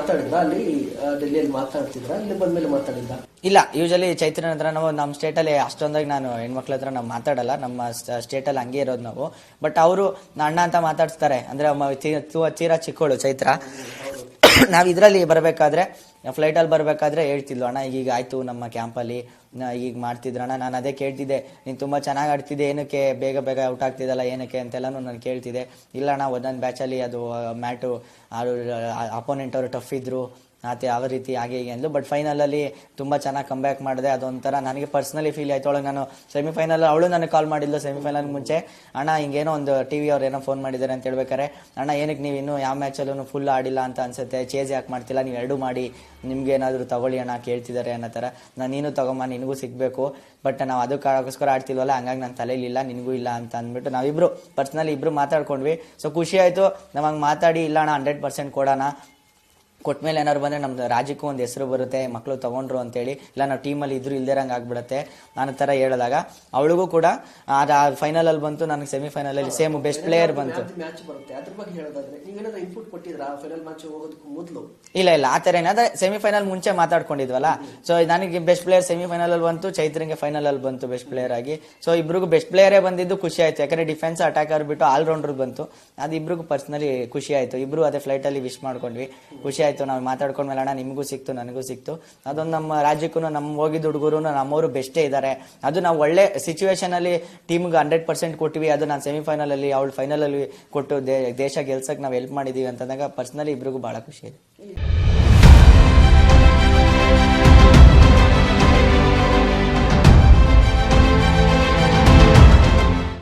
ಮಾತಾಡಿದ್ರ ಅಲ್ಲಿ ಡೆಲ್ಲಿಯಲ್ಲಿ ಮಾತಾಡ್ತಿದ್ರ, ಇಲ್ಲಿ ಬಂದ್ಮೇಲೆ ಮಾತಾಡಿದ್ರ? ಇಲ್ಲ, ಯೂಶಲಿ ಚೈತ್ರನ ಹತ್ರ ನಾವು ನಮ್ಮ ಸ್ಟೇಟಲ್ಲಿ ಅಷ್ಟೊಂದಾಗಿ ನಾನು ಹೆಣ್ಮಕ್ಳ ಹತ್ರ ನಾವು ಮಾತಾಡಲ್ಲ, ನಮ್ಮ ಸ್ಟೇಟಲ್ಲಿ ಹಂಗೆ ಇರೋದು ನಾವು. ಬಟ್ ಅವರು ಅಣ್ಣ ಅಂತ ಮಾತಾಡ್ತಾರೆ, ಅಂದ್ರೆ ತೀರಾ ಚಿಕ್ಕೋಳು ಚೈತ್ರ. ನಾವು ಇದರಲ್ಲಿ ಬರಬೇಕಾದ್ರೆ, ಫ್ಲೈಟಲ್ಲಿ ಬರಬೇಕಾದ್ರೆ ಹೇಳ್ತಿದ್ಲು, ಅಣ್ಣ ಈಗ ಆಯ್ತು ನಮ್ಮ ಕ್ಯಾಂಪಲ್ಲಿ ಈಗ ಮಾಡ್ತಿದ್ರಣ್ಣ. ನಾನು ಅದೇ ಕೇಳ್ತಿದ್ದೆ, ನೀನು ತುಂಬ ಚೆನ್ನಾಗಿ ಆಡ್ತಿದ್ದೆ, ಏನಕ್ಕೆ ಬೇಗ ಬೇಗ ಔಟ್ ಆಗ್ತಿದ್ದಲ್ಲ ಏನಕ್ಕೆ ಅಂತೆಲ್ಲನೂ ನಾನು ಕೇಳ್ತಿದ್ದೆ. ಇಲ್ಲ ಅಣ್ಣ, ಒಂದೊಂದು ಬ್ಯಾಚಲ್ಲಿ ಅದು ಮ್ಯಾಟು ಅಪೋನೆಂಟ್ ಅವರು ಟಫ್ ಇದ್ರು, ಯಾವ ರೀತಿ ಹಾಗೆ ಹೀಗೆ ಅಂದ್ಲು. ಬಟ್ ಫೈನಲಲ್ಲಿ ತುಂಬ ಚೆನ್ನಾಗಿ ಕಂಬ್ಯಾಕ್ ಮಾಡಿದೆ. ಅದೊಂಥರ ನನಗೆ ಪರ್ಸ್ನಲಿ ಫೀಲ್ ಆಯ್ತು. ಒಳಗೆ ನಾನು ಸೆಮಿಫೈನಲ್ ಅವಳು ನನಗೆ ಕಾಲ್ ಮಾಡಿದ್ಲು ಸೆಮಿಫೈನಲ್ ಮುಂಚೆ, ಅಣ್ಣ ಹಿಂಗೇನೋ ಒಂದು TV ಅವ್ರು ಏನೋ ಫೋನ್ ಮಾಡಿದ್ದಾರೆ ಅಂತ ಹೇಳ್ಬೇಕಾರೆ, ಅಣ್ಣ ಏನಕ್ಕೆ ನೀವು ಇನ್ನೂ ಯಾವ ಮ್ಯಾಚಲ್ಲೂ ಫುಲ್ ಆಡಿಲ್ಲ ಅಂತ ಅನ್ಸುತ್ತೆ, ಚೇಸ್ ಯಾಕೆ ಮಾಡ್ತಿಲ್ಲ, ನೀವು ಎರಡು ಮಾಡಿ, ನಿಮ್ಗೆ ಏನಾದರೂ ತಗೊಳ್ಳಿ ಅಣ್ಣ ಕೇಳ್ತಿದ್ದಾರೆ ಅನ್ನೋ ಥರ. ನೀನು ತಗೊಂಬ, ನಿನಗೂ ಸಿಗಬೇಕು, ಬಟ್ ನಾವು ಅದಕ್ಕೋಸ್ಕರ ಆಡ್ತಿಲ್ವಲ್ಲ, ಹಂಗಾಗಿ ನನ್ನ ತಲೆಯಲ್ಲಿಲ್ಲ, ನಿನಗೂ ಇಲ್ಲ ಅಂತ ಅಂದ್ಬಿಟ್ಟು ನಾವಿಬ್ರು ಪರ್ಸ್ನಲಿ ಇಬ್ರು ಮಾತಾಡ್ಕೊಂಡ್ವಿ. ಸೊ ಖುಷಿ ಆಯಿತು ನಮಗೆ ಮಾತಾಡಿ. ಇಲ್ಲ ಅಣ್ಣ 100% ಕೊಡೋಣ, ಕೊಟ್ಮೇಲೆ ಏನಾದ್ರು ಬಂದರೆ ನಮ್ಮ ರಾಜ್ಯಕ್ಕೂ ಒಂದು ಹೆಸರು ಬರುತ್ತೆ, ಮಕ್ಕಳು ತೊಗೊಂಡ್ರು ಅಂತೇಳಿ. ಇಲ್ಲ ನಾವು ಟೀಮಲ್ಲಿ ಇದ್ರು ಇಲ್ದಿರಂಗೆ ಆಗ್ಬಿಡುತ್ತೆ ಅನ್ನೋ ಥರ ಹೇಳಿದಾಗ ಅವಳಿಗೂ ಕೂಡ ಫೈನಲಲ್ಲಿ ಬಂತು, ನನಗೆ ಸೆಮಿಫೈನಲಲ್ಲಿ ಸೇಮ್ ಬೆಸ್ಟ್ ಪ್ಲೇಯರ್ ಬಂತು. ಮ್ಯಾಚ್ ಬರುತ್ತೆ, ಅದ್ರ ಬಗ್ಗೆ ಹೇಳೋದಾದ್ರೆ ನೀವೇನಾದ್ರೂ ಇನ್ಪುಟ್ ಕೊಟ್ಟಿದ್ರಾ ಫೈನಲ್ ಮ್ಯಾಚ್ ಹೋಗೋದಕ್ಕೂ ಮೊದಲು? ಇಲ್ಲ, ಆ ಥರ ಏನಾದ್ರೆ ಸೆಮಿಫೈನಲ್ ಮುಂಚೆ ಮಾತಾಡ್ಕೊಂಡಿದ್ವಲ್ಲ. ಸೊ ನನಗೆ ಬೆಸ್ಟ್ ಪ್ಲೇಯರ್ ಸೆಮಿಫೈನಲ್ ಬಂತು, ಚೈತ್ರಂಗೆ ಫೈನಲಲ್ಲಿ ಬಂತು ಬೆಸ್ಟ್ ಪ್ಲೇಯರ್ ಆಗಿ. ಸೊ ಇಬ್ರಿಗೂ ಬೆಸ್ಟ್ ಪ್ಲೇಯರೇ ಬಂದಿದ್ದು ಖುಷಿ ಆಯ್ತು, ಯಾಕಂದ್ರೆ ಡಿಫೆನ್ಸ್ ಅಟ್ಯಾಕರ್ ಬಿಟ್ಟು ಆಲ್ರೌಂಡರ್ ಬಂತು. ಅದು ಇಬ್ರಿಗೂ ಪರ್ಸನಲಿ ಖುಷಿ ಆಯ್ತು. ಇಬ್ರು ಅದೇ ಫ್ಲೈಟಲ್ಲಿ ವಿಶ್ ಮಾಡ್ಕೊಂಡ್ವಿ, ಖುಷಿ ಆಯ್ತು. ನಾವು ಮಾತಾಡ್ಕೊಂಡ್ಮೇಲೆ ಅಣ್ಣ ನಿಮಗೂ ಸಿಕ್ತು ನನಗೂ ಸಿಕ್ತು. ಅದೊಂದು ನಮ್ಮ ರಾಜ್ಯಕ್ಕೂ ನಮ್ಮ ಹೋಗಿದ್ದ ಹುಡುಗರು ನಮ್ಮವರು ಬೆಸ್ಟೇ ಇದ್ದಾರೆ. ಅದು ನಾವು ಒಳ್ಳೆ ಸಿಚುವೇಶನ್ ಅಲ್ಲಿ ಟೀಮ್ಗೆ 100% ಕೊಟ್ಟಿವಿ. ಅದು ನಾನು ಸೆಮಿಫೈನಲ್ ಅಲ್ಲಿ ಅವಳು ಫೈನಲ್ ಅಲ್ಲಿ ಕೊಟ್ಟು ದೇಶ ಗೆಲ್ಸಕ್ಕೆ ನಾವು ಹೆಲ್ಪ್ ಮಾಡಿದೀವಿ ಅಂತಂದಾಗ ಪರ್ಸನಲಿ ಇಬ್ರಿಗೂ ಬಹಳ ಖುಷಿ ಇದೆ.